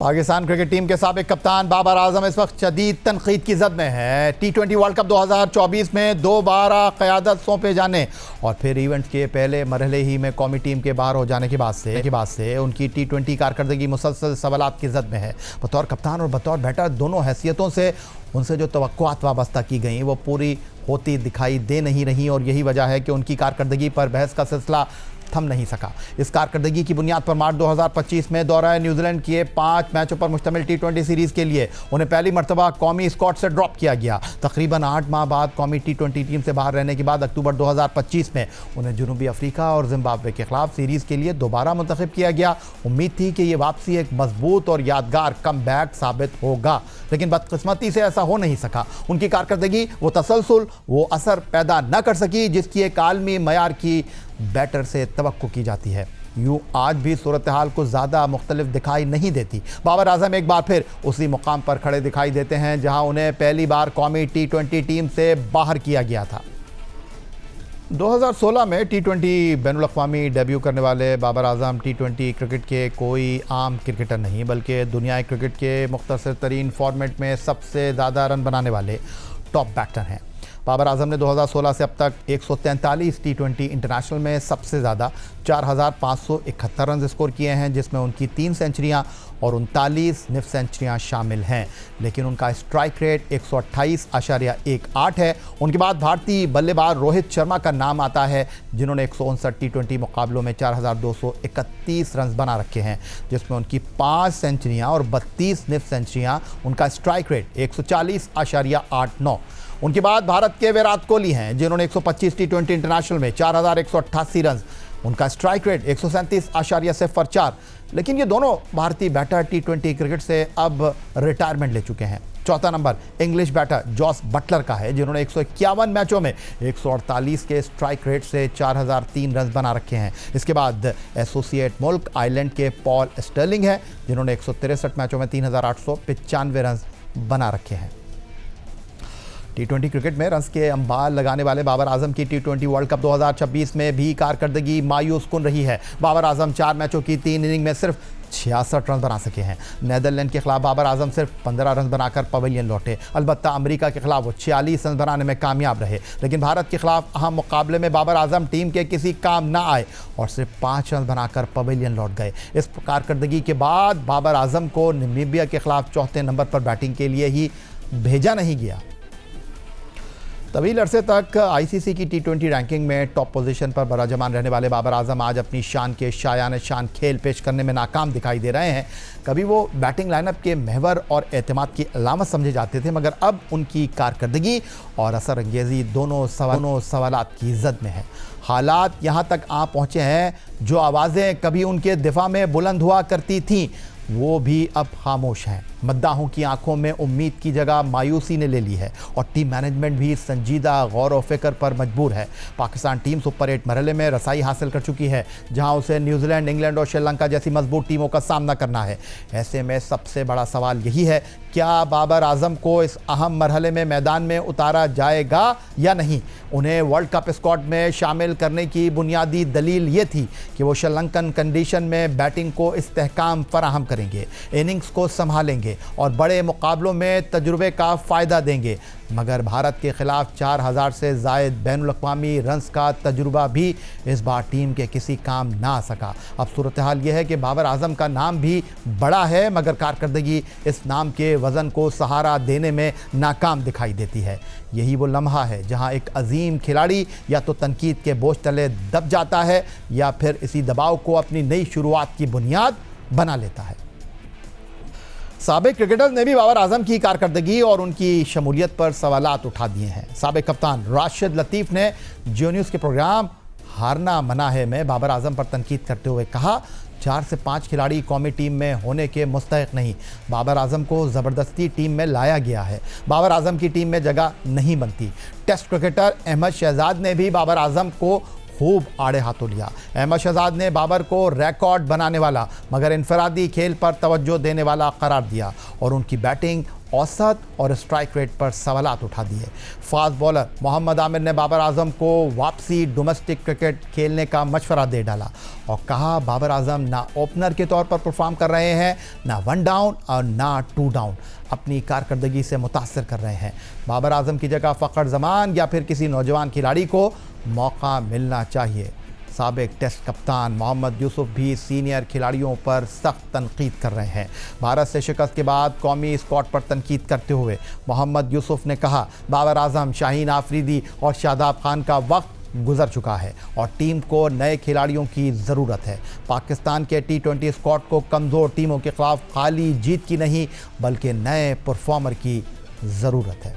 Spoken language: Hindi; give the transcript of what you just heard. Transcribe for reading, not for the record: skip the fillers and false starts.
पाकिस्तान क्रिकेट टीम के साबिक कप्तान बाबर आजम इस वक्त शदीद तनकीद की जद में है। T20 वर्ल्ड कप 2024 में दोबारा क़यादत सौंपे जाने और फिर इवेंट के पहले मरहले ही में कौमी टीम के बाहर हो जाने के बाद से उनकी T20 कारकर्दगी मुसलसल सवालात की जद में है। बतौर कप्तान और बतौर बैटर दोनों हैसियतों से उनसे जो तवक्कुआत वाबस्ता की गई वो पूरी होती दिखाई दे नहीं रही और यही वजह है कि उनकी कारकर्दगी पर बहस का सिलसिला थम नहीं सका। इस कारकर्दगी की बुनियाद पर मार्च 2025 में दौरा न्यूजीलैंड के 5 मैचों पर मुश्तमिल T20 सीरीज़ के लिए उन्हें पहली मरतबा कौमी स्क्वाड से ड्रॉप किया गया। तकरीबन 8 माह बाद कौमी T20 टीम से बाहर रहने के बाद अक्टूबर 2025 में उन्हें जनूबी अफ्रीका और जिम्बाब्वे के खिलाफ सीरीज़ के लिए दोबारा मुंतखब किया गया। उम्मीद थी कि ये वापसी एक मजबूत और यादगार कम बैक साबित होगा, लेकिन बदकिस्मती से ऐसा हो नहीं सका। उनकी कारकर्दगी वो तसलसल वो असर पैदा न कर सकी जिसकी एक आलमी मयार की बैटर से तवक्को की जाती है। यूँ आज भी सूरत हाल को ज़्यादा मुख्तलिफ दिखाई नहीं देती। बाबर आजम एक बार फिर उसी मुकाम पर खड़े दिखाई देते हैं जहां उन्हें पहली बार कौमी T20 टीम से बाहर किया गया था। 2016 में T20 बैनुल-अक़वामी डेब्यू करने वाले बाबर आजम T20 क्रिकेट के कोई आम क्रिकेटर नहीं बल्कि दुनिया क्रिकेट के मुख्तसर तरीन फॉर्मेट में सबसे ज़्यादा रन बनाने वाले टॉप बैटर हैं। बाबर आजम ने 2016 से अब तक 143 T20 इंटरनेशनल में सबसे ज़्यादा 4,571 रन स्कोर किए हैं, जिसमें उनकी 3 सेंचुरियां और 39 निफ सेंचुरियां शामिल हैं। लेकिन उनका स्ट्राइक रेट 128.18 है। उनके बाद भारतीय बल्लेबाज रोहित शर्मा का नाम आता है जिन्होंने 159 T20 मुकाबलों में 4,231 रन बना रखे हैं, जिसमें उनकी 5 सेंचुरियां और 32 निफ सेंचुरियां। उनका स्ट्राइक रेट 140.89। उनके बाद भारत के विराट कोहली हैं जिन्होंने 125 T20 इंटरनेशनल में 4,188 रन। उनका स्ट्राइक रेट 137.04। लेकिन ये दोनों भारतीय बैटर T20 क्रिकेट से अब रिटायरमेंट ले चुके हैं। चौथा number English batter Jos Buttler का है जिन्होंने 151 मैचों में 148 के स्ट्राइक रेट से 4,003 रन बना रखे हैं। इसके बाद एसोसिएट मुल्क आइलैंड के पॉल स्टर्लिंग हैं जिन्होंने 163 मैचों में 3,895 रन बना रखे हैं। T20 क्रिकेट में रन्स के अंबार लगाने वाले बाबर आजम की T20 वर्ल्ड कप 2026 में भी कारकर्दगी मायूस कुन रही है। बाबर आजम 4 मैचों की 3 इनिंग में सिर्फ 66 रन बना सके हैं। नीदरलैंड के खिलाफ बाबर आजम सिर्फ 15 रन बनाकर पवेलियन लौटे। अलबत्ता अमेरिका के खिलाफ वो 46 रन बनाने में कामयाब रहे। लेकिन भारत के खिलाफ अहम मुकाबले में बाबर आजम टीम के किसी काम ना आए और सिर्फ 5 रन बनाकर पवेलियन लौट गए। इस कारकर्दगी के बाद बाबर आजम को नामीबिया के खिलाफ चौथे नंबर पर बैटिंग के लिए ही भेजा नहीं गया। तवील अरसे तक ICC की T20 रैंकिंग में टॉप पोजीशन पर बराजमान रहने वाले बाबर आजम आज अपनी शान के शायान शान खेल पेश करने में नाकाम दिखाई दे रहे हैं। कभी वो बैटिंग लाइनअप के महवर और एतमाद की अलामत समझे जाते थे, मगर अब उनकी कारकर्दगी और असर अंगेज़ी दोनों सवालात की जद में है। हालात यहाँ तक आ पहुँचे हैं जो आवाज़ें कभी उनके दिफा में बुलंद हुआ करती थीं वो भी अब खामोश हैं। मद्दाहों की आंखों में उम्मीद की जगह मायूसी ने ले ली है और टीम मैनेजमेंट भी संजीदा गौर व फिक्र पर मजबूर है। पाकिस्तान टीम सुपर 8 मरहले में रसाई हासिल कर चुकी है जहां उसे न्यूजीलैंड, इंग्लैंड और श्रीलंका जैसी मजबूत टीमों का सामना करना है। ऐसे में सबसे बड़ा सवाल यही है, क्या बाबर आजम को इस अहम मरहले में मैदान में उतारा जाएगा या नहीं। उन्हें वर्ल्ड कप स्क्वाड में शामिल करने की बुनियादी दलील ये थी कि वो श्रीलंकन कंडीशन में बैटिंग को इस्तेहकाम फराहम करेंगे, इनिंग्स को संभालेंगे और बड़े मुकाबलों में तजुर्बे का फ़ायदा देंगे। मगर भारत के खिलाफ 4,000 से ज़ायद बैनुल-अक़वामी रन्स का तजुर्बा भी इस बार टीम के किसी काम ना आ सका। अब सूरत हाल यह है कि बाबर आजम का नाम भी बड़ा है मगर कारकर्दगी इस नाम के वज़न को सहारा देने में नाकाम दिखाई देती है। यही वो लम्हा है जहां एक अजीम खिलाड़ी या तो तनकीद के बोझ तले दब जाता है या फिर इसी दबाव को अपनी नई शुरुआत की बुनियाद बना लेता है। साबिक क्रिकेटर्स ने भी बाबर आजम की कारकर्दगी और उनकी शमूलियत पर सवालात उठा दिए हैं। साबिक कप्तान राशिद लतीफ़ ने जियो न्यूज़ के प्रोग्राम हारना मना है में बाबर आजम पर तनकीद करते हुए कहा, 4 से 5 खिलाड़ी कौमी टीम में होने के मुस्तहिक नहीं। बाबर आजम को ज़बरदस्ती टीम में लाया गया है। बाबर आजम की टीम में जगह नहीं बनती। टेस्ट क्रिकेटर अहमद शहजाद ने भी बाबर आजम को खूब आड़े हाथों लिया। अहमद शहजाद ने बाबर को रिकॉर्ड बनाने वाला मगर इनफरादी खेल पर तवज्जो देने वाला करार दिया और उनकी बैटिंग औसत और स्ट्राइक रेट पर सवालात उठा दिए। फास्ट बॉलर मोहम्मद आमिर ने बाबर आजम को वापसी डोमेस्टिक क्रिकेट खेलने का मशवरा दे डाला और कहा बाबर आजम ना ओपनर के तौर पर परफॉर्म कर रहे हैं, ना 1 डाउन और ना 2 डाउन, अपनी कारकर्दगी से मुतासर कर रहे हैं। बाबर आजम की जगह फ़खर जमान या फिर किसी नौजवान खिलाड़ी को मौका मिलना चाहिए। साबिक टेस्ट कप्तान मोहम्मद यूसुफ भी सीनियर खिलाड़ियों पर सख्त तनकीद कर रहे हैं। भारत से शिकस्त के बाद कौमी स्क्वाड पर तनकीद करते हुए मोहम्मद यूसुफ ने कहा बाबर आजम, शाहीन आफरीदी और शादाब खान का वक्त गुजर चुका है और टीम को नए खिलाड़ियों की ज़रूरत है। पाकिस्तान के T20 स्क्वाड को कमज़ोर टीमों के खिलाफ खाली जीत की नहीं बल्कि नए परफॉर्मर की ज़रूरत है।